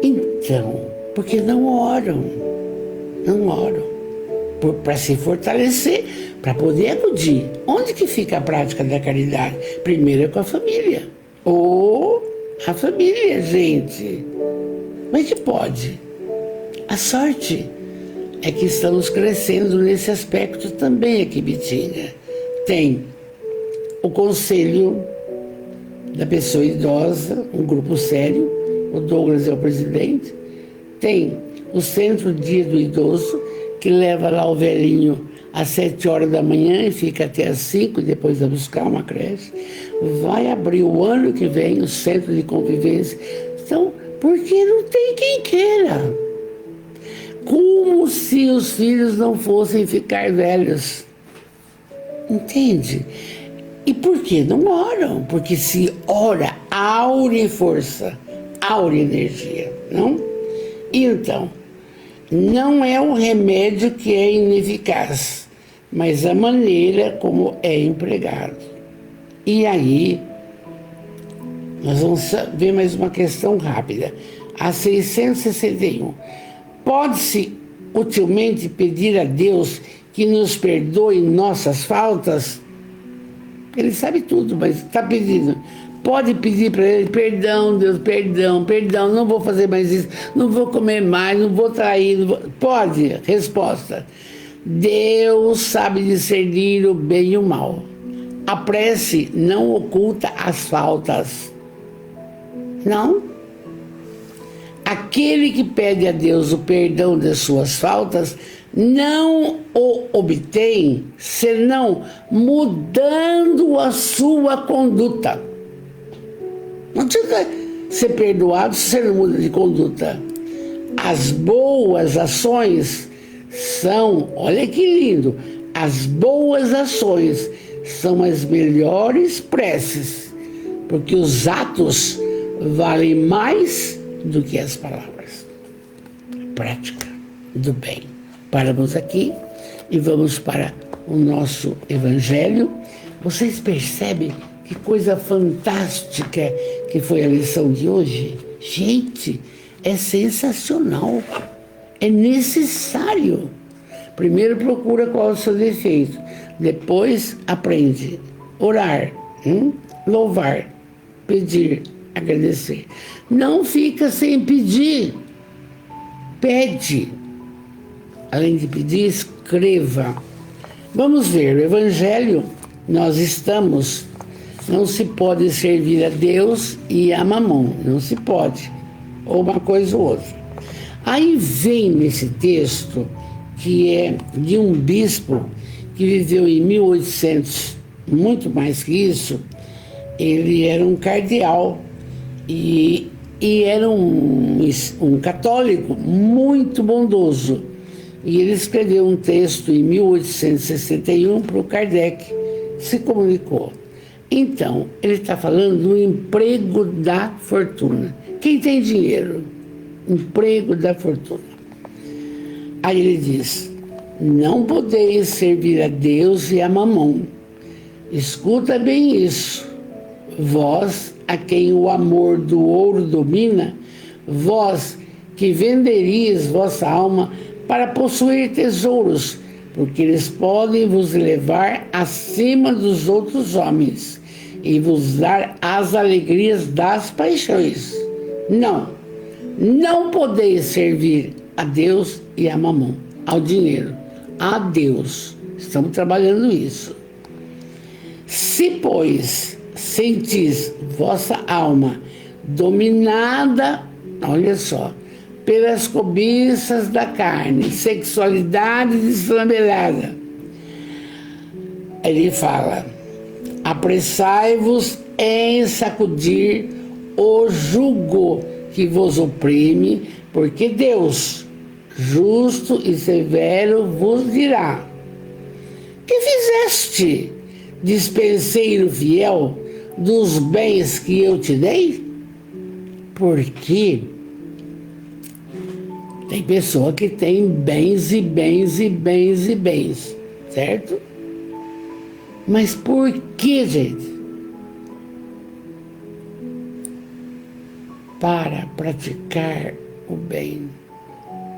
Então, porque não oram, para se fortalecer, para poder acudir. Onde que fica a prática da caridade? Primeiro é com a família. A família, gente. Como é que pode? A sorte é que estamos crescendo nesse aspecto também aqui, Bitinga. Tem o Conselho da Pessoa Idosa, um grupo sério, o Douglas é o presidente. Tem o Centro Dia do Idoso, que leva lá o velhinho às 7 horas da manhã e fica até às 5, e depois vai buscar uma creche. Vai abrir o ano que vem o Centro de Convivência. Então, porque não tem quem queira. Como se os filhos não fossem ficar velhos. Entende? E por que não oram? Porque se ora, aure força, aure energia, não? Então, não é o remédio que é ineficaz, mas a maneira como é empregado. E aí, nós vamos ver mais uma questão rápida. A 661. Pode-se utilmente pedir a Deus que nos perdoe nossas faltas? Ele sabe tudo, mas está pedindo. Pode pedir para ele, perdão, Deus, perdão, não vou fazer mais isso, não vou comer mais, não vou trair, não vou... Pode. Resposta. Deus sabe discernir o bem e o mal. A prece não oculta as faltas. Não. Aquele que pede a Deus o perdão das suas faltas não o obtém senão mudando a sua conduta. Não precisa ser perdoado se você não muda de conduta. As boas ações são, olha que lindo, as boas ações são as melhores preces, porque os atos valem mais do que as palavras. Prática do bem. Paramos aqui e vamos para o nosso Evangelho. Vocês percebem que coisa fantástica que foi a lição de hoje? Gente, é sensacional, é necessário. Primeiro procura qual é o seu defeito, depois aprende orar, louvar, pedir, agradecer. Não fica sem pedir, pede. Além de pedir, escreva. Vamos ver, o Evangelho, nós estamos, não se pode servir a Deus e a Mamon, não se pode, ou uma coisa ou outra. Aí vem nesse texto, que é de um bispo que viveu em 1800, muito mais que isso. Ele era um cardeal e era um católico muito bondoso. E ele escreveu um texto em 1861 para o Kardec, se comunicou. Então, ele está falando do emprego da fortuna. Quem tem dinheiro? Emprego da fortuna. Aí ele diz: não podeis servir a Deus e a Mamon. Escuta bem isso. Vós, a quem o amor do ouro domina, vós que venderíeis vossa alma para possuir tesouros, porque eles podem vos levar acima dos outros homens e vos dar as alegrias das paixões. Não podeis servir a Deus e a Mamon, ao dinheiro, a Deus. Estamos trabalhando isso. Se, pois, sentis vossa alma dominada, olha só, pelas cobiças da carne, sexualidade deslambelhada, ele fala: apressai-vos em sacudir o jugo que vos oprime, porque Deus, justo e severo, vos dirá: que fizeste, dispenseiro fiel, dos bens que eu te dei? Porque tem pessoa que tem bens e bens e bens e bens, certo? Mas por que, gente? Para praticar o bem,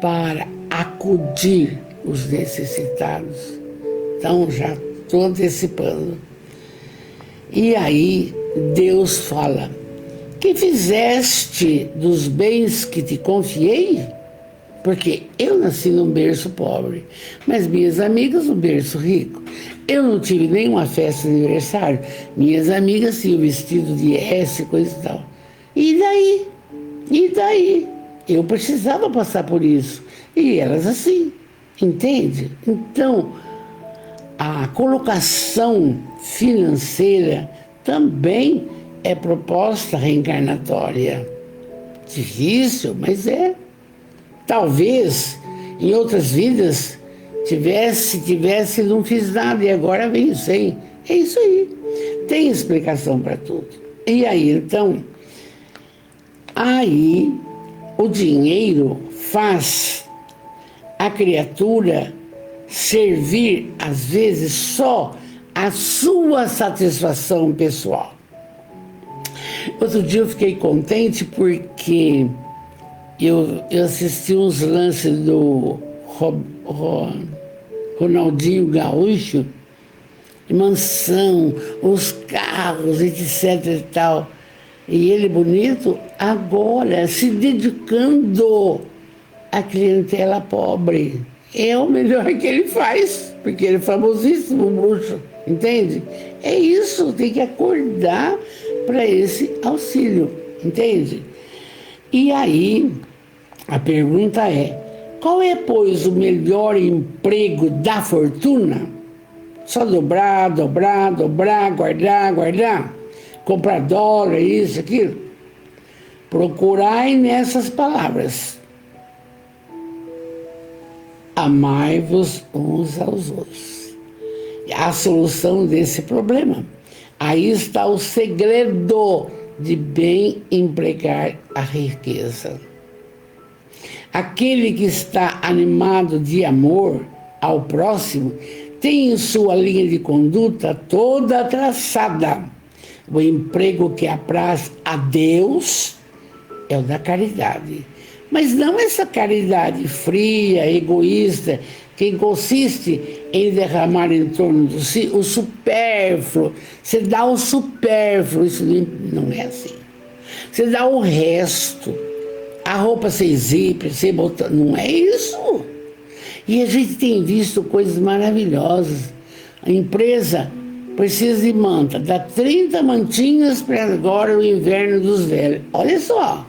para acudir os necessitados. Então, já estou antecipando. E aí, Deus fala: que fizeste dos bens que te confiei? Porque eu nasci num berço pobre, mas minhas amigas num berço rico. Eu não tive nenhuma festa de aniversário. Minhas amigas tinham vestido de S, coisa e tal. E daí? E daí? Eu precisava passar por isso. E elas assim, entende? Então, a colocação financeira também é proposta reencarnatória. Difícil, mas é. Talvez em outras vidas tivesse, não fiz nada e agora vem sem. É isso aí. Tem explicação para tudo. E aí, então, o dinheiro faz a criatura servir, às vezes, só a sua satisfação pessoal. Outro dia eu fiquei contente porque eu assisti uns lances do Ronaldinho Gaúcho, de mansão, os carros, etc e tal. E ele bonito, agora se dedicando à clientela pobre. É o melhor que ele faz, porque ele é famosíssimo, bruxo, entende? É isso, tem que acordar para esse auxílio, entende? E aí, a pergunta é: qual é, pois, o melhor emprego da fortuna? Só dobrar, guardar, comprar dólar, isso, aquilo? Procurai nessas palavras: amai-vos uns aos outros. A solução desse problema. Aí está o segredo de bem empregar a riqueza. Aquele que está animado de amor ao próximo tem em sua linha de conduta toda traçada. O emprego que apraz a Deus é o da caridade. Mas não essa caridade fria, egoísta, que consiste em derramar em torno de si o supérfluo. Você dá o supérfluo, isso não é assim. Você dá o resto, a roupa sem zíper, sem botão, não é isso. E a gente tem visto coisas maravilhosas. A empresa precisa de manta, dá 30 mantinhas para agora o inverno dos velhos. Olha só.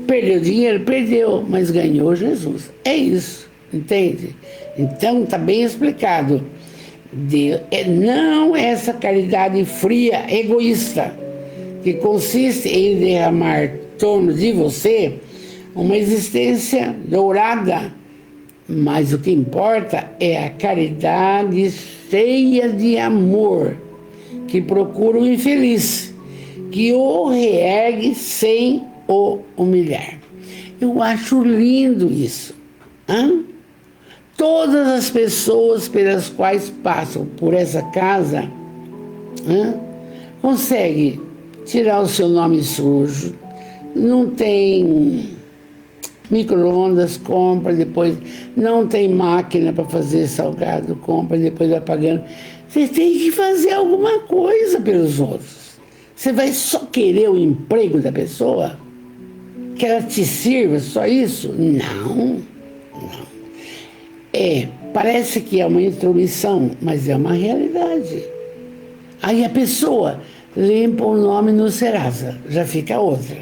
Perdeu dinheiro? Perdeu, mas ganhou Jesus. É isso, entende? Então está bem explicado. Não essa caridade fria, egoísta, que consiste em derramar em torno de você uma existência dourada. Mas o que importa é a caridade cheia de amor, que procura o infeliz, que o reergue sem o humilhar. Eu acho lindo isso. Todas as pessoas pelas quais passam por essa casa conseguem tirar o seu nome sujo, não tem Micro-ondas, compra, depois não tem máquina para fazer salgado, compra, depois vai pagando. Você tem que fazer alguma coisa pelos outros. Você vai só querer o emprego da pessoa? Que ela te sirva, só isso? Não. Parece que é uma intromissão, mas é uma realidade. Aí a pessoa limpa o nome no Serasa, já fica outra.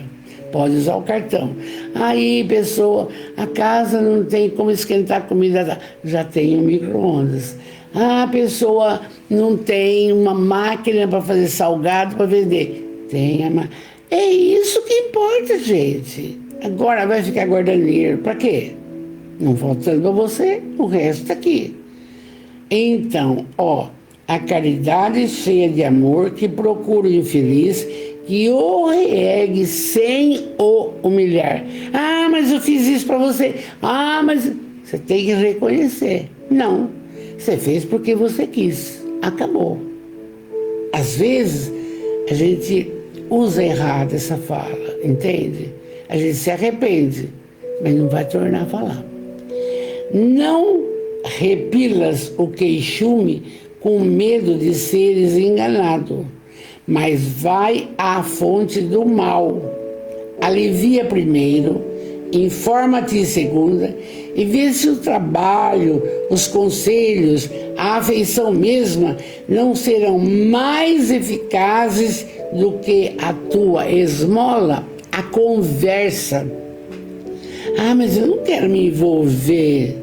Pode usar o cartão. Aí, pessoa, a casa não tem como esquentar comida, já tem um micro-ondas. A pessoa não tem uma máquina para fazer salgado para vender. Tem a máquina. É isso que importa, gente. Agora vai ficar guardando dinheiro para quê? Não faltando para você, o resto está aqui. Então, a caridade cheia de amor que procura o infeliz, que o reergue sem o humilhar. Ah, mas eu fiz isso para você. Ah, mas você tem que reconhecer. Não, você fez porque você quis. Acabou. Às vezes, a gente usa errado essa fala, entende? A gente se arrepende, mas não vai tornar a falar. Não repilas o queixume com medo de seres enganado, mas vai à fonte do mal. Alivia primeiro, informa-te em segunda, e vê se o trabalho, os conselhos, a afeição mesma não serão mais eficazes do que a tua esmola, a conversa. Ah, mas eu não quero me envolver.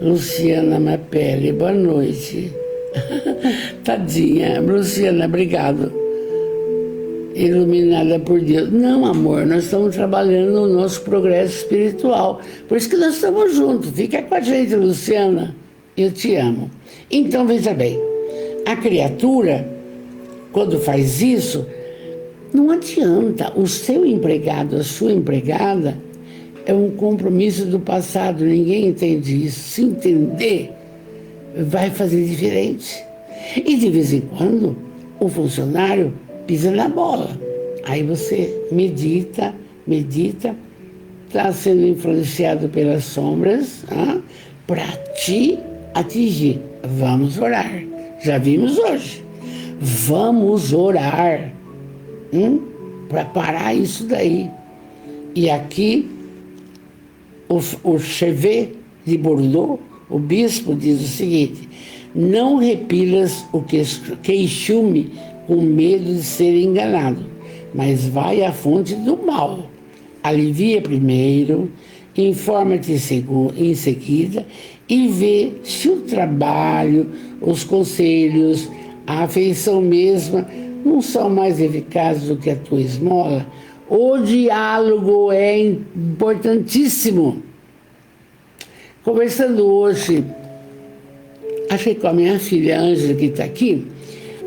Luciana Mapelli, boa noite. Tadinha. Luciana, obrigado. Iluminada por Deus. Não, amor, nós estamos trabalhando no nosso progresso espiritual. Por isso que nós estamos juntos. Fica com a gente, Luciana. Eu te amo. Então, veja bem. A criatura, quando faz isso, não adianta. O seu empregado, a sua empregada, é um compromisso do passado. Ninguém entende isso. Se entender, vai fazer diferente. E de vez em quando, o funcionário pisa na bola. Aí você medita, está sendo influenciado pelas sombras para te atingir. Vamos orar. Já vimos hoje. Vamos orar para parar isso daí. E aqui, o Chevet de Bordeaux, o bispo, diz o seguinte: não repilas o queixume com medo de ser enganado, mas vai à fonte do mal. Alivia primeiro, informa-te em seguida e vê se o trabalho, os conselhos, a afeição mesma não são mais eficazes do que a tua esmola. O diálogo é importantíssimo. Conversando hoje, achei com a minha filha Ângela, que está aqui,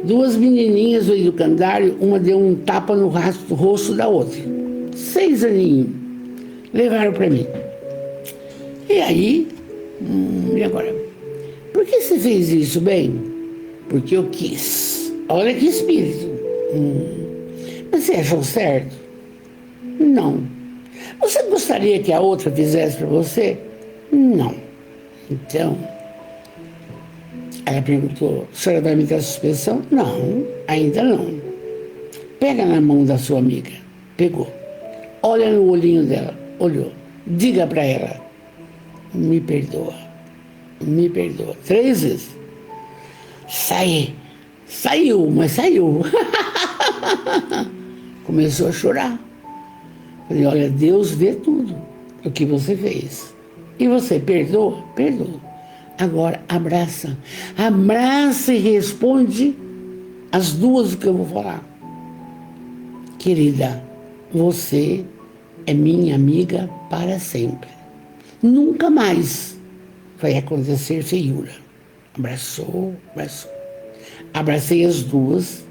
duas menininhas do educandário, uma deu um tapa no rosto da outra. 6 aninhos. Levaram para mim. E aí, e agora? Por que você fez isso, bem? Porque eu quis. Olha que espírito. Mas você achou certo? Não. Você gostaria que a outra fizesse para você? Não. Então, ela perguntou: a senhora vai me dar suspensão? Não, ainda não. Pega na mão da sua amiga. Pegou. Olha no olhinho dela. Olhou. Diga para ela: me perdoa. Me perdoa. 3 vezes. Saiu, mas saiu. Começou a chorar. Falei: olha, Deus vê tudo o que você fez. E você perdoa? Perdoa. Agora, abraça. Abraça e responde as duas que eu vou falar. Querida, você é minha amiga para sempre. Nunca mais vai acontecer feiura. Abraçou. Abracei as duas,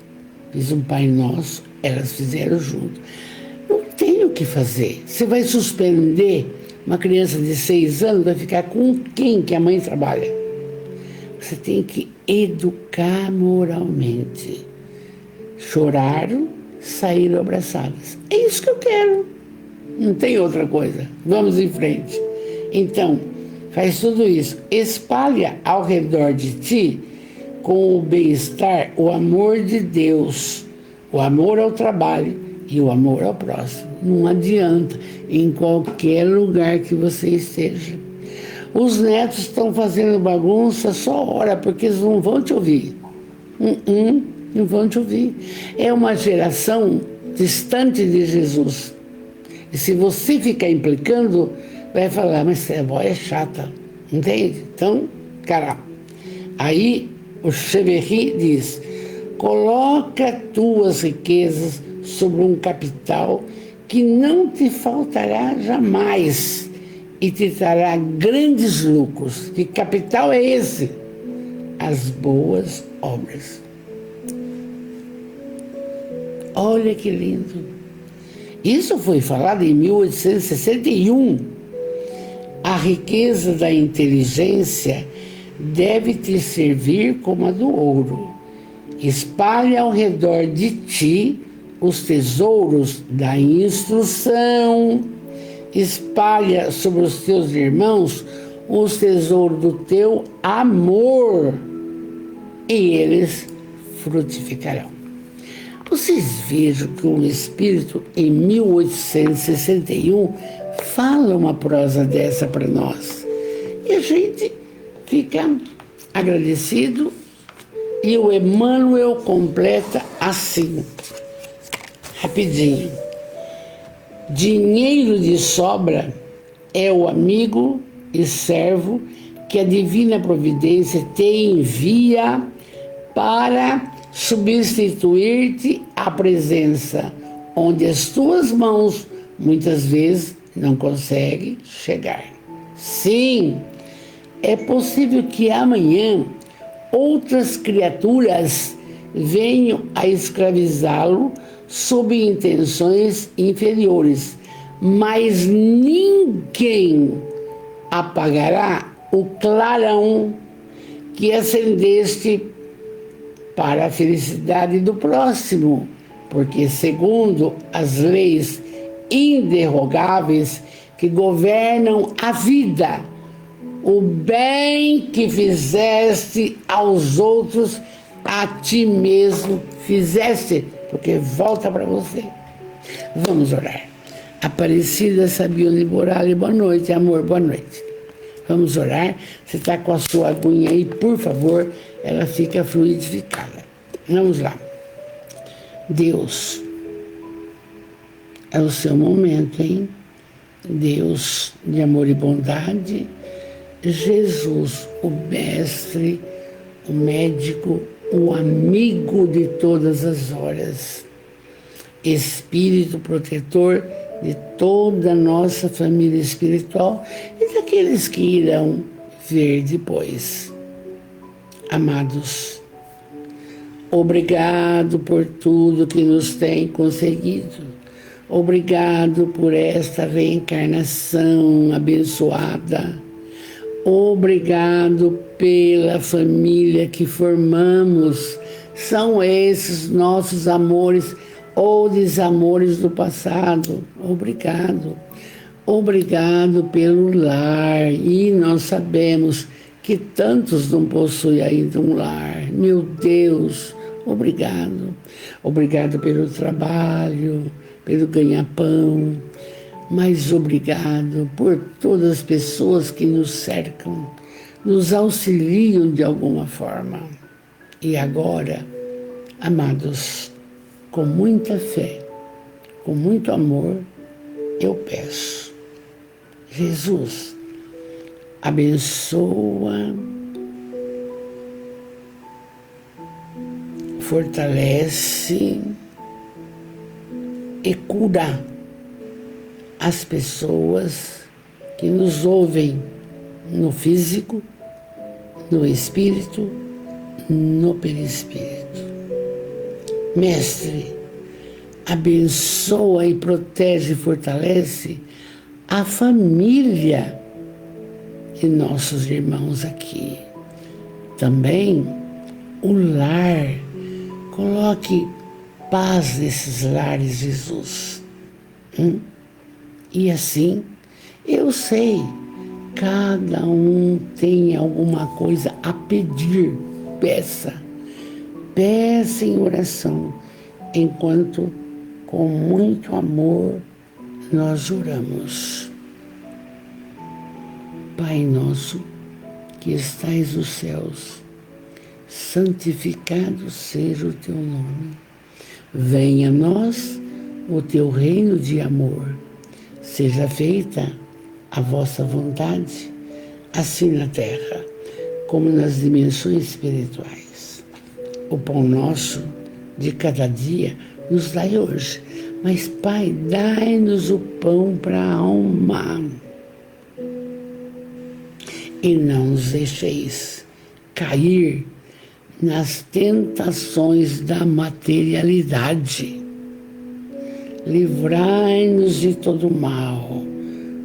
fiz um Pai Nosso, elas fizeram junto. Não tem o que fazer. Você vai suspender. Uma criança de 6 anos vai ficar com quem que a mãe trabalha? Você tem que educar moralmente. Choraram, saíram abraçadas. É isso que eu quero. Não tem outra coisa. Vamos em frente. Então, faz tudo isso. Espalha ao redor de ti, com o bem-estar, o amor de Deus, o amor ao trabalho e o amor ao próximo. Não adianta, em qualquer lugar que você esteja. Os netos estão fazendo bagunça, só ora, porque eles não vão te ouvir. Não vão te ouvir. É uma geração distante de Jesus. E se você ficar implicando, vai falar, mas essa avó é chata, entende? Então, caramba. Aí o Cheverry diz, coloca tuas riquezas sobre um capital que não te faltará jamais e te trará grandes lucros. Que capital é esse? As boas obras. Olha que lindo. Isso foi falado em 1861. A riqueza da inteligência deve te servir como a do ouro. Espalha ao redor de ti os tesouros da instrução. Espalha sobre os teus irmãos os tesouros do teu amor, e eles frutificarão. Vocês vejam que o Espírito, em 1861, fala uma prosa dessa para nós. E a gente fica agradecido, e o Emmanuel completa assim, rapidinho. Dinheiro de sobra é o amigo e servo que a divina providência te envia para substituir-te a presença onde as tuas mãos muitas vezes não conseguem chegar. Sim, é possível que amanhã outras criaturas venham a escravizá-lo sob intenções inferiores, mas ninguém apagará o clarão que acendeste para a felicidade do próximo, porque segundo as leis inderrogáveis que governam a vida, o bem que fizeste aos outros, a ti mesmo fizeste, porque volta para você. Vamos orar. Aparecida Sabione Borali, boa noite, amor, boa noite. Vamos orar. Você está com a sua aguinha aí, por favor, ela fica fluidificada. Vamos lá. Deus, é o seu momento, hein? Deus de amor e bondade, Jesus, o mestre, o médico, o amigo de todas as horas, Espírito protetor de toda a nossa família espiritual e daqueles que irão ver depois. Amados, obrigado por tudo que nos tem conseguido. Obrigado por esta reencarnação abençoada. Obrigado pela família que formamos. São esses nossos amores ou desamores do passado. Obrigado. Obrigado pelo lar. E nós sabemos que tantos não possuem ainda um lar. Meu Deus, obrigado. Obrigado pelo trabalho, pelo ganha-pão. Mas obrigado por todas as pessoas que nos cercam, nos auxiliam de alguma forma. E agora, amados, com muita fé, com muito amor, eu peço, Jesus, abençoa, fortalece e cura as pessoas que nos ouvem no físico, no espírito, no perispírito. Mestre, abençoa e protege e fortalece a família de nossos irmãos aqui. Também o lar. Coloque paz nesses lares, Jesus. E assim, eu sei, cada um tem alguma coisa a pedir. Peça, peça em oração, enquanto com muito amor nós juramos. Pai nosso, que estais nos céus, santificado seja o teu nome. Venha a nós o teu reino de amor. Seja feita a vossa vontade, assim na terra, como nas dimensões espirituais. O pão nosso de cada dia nos dai hoje. Mas, Pai, dai-nos o pão para a alma. E não nos deixeis cair nas tentações da materialidade. Livrai-nos de todo mal,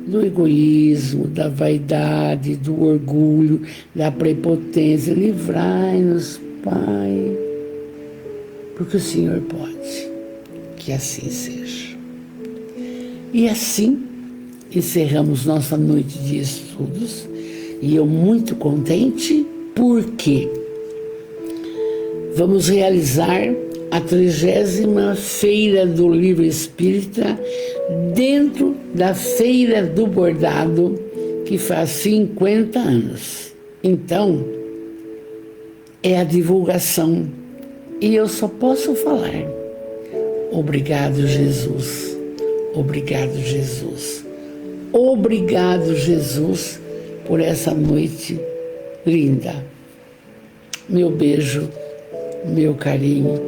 do egoísmo, da vaidade, do orgulho, da prepotência. Livrai-nos, Pai, porque o Senhor pode. Que assim seja. E assim encerramos nossa noite de estudos. E eu muito contente, porque vamos realizar a 30ª Feira do Livro Espírita dentro da Feira do Bordado, que faz 50 anos. Então, é a divulgação. E eu só posso falar: obrigado, Jesus. Obrigado, Jesus. Obrigado, Jesus, por essa noite linda. Meu beijo, meu carinho,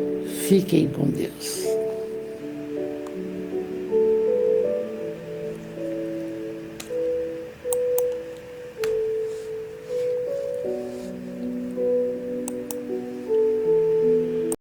fiquem com Deus.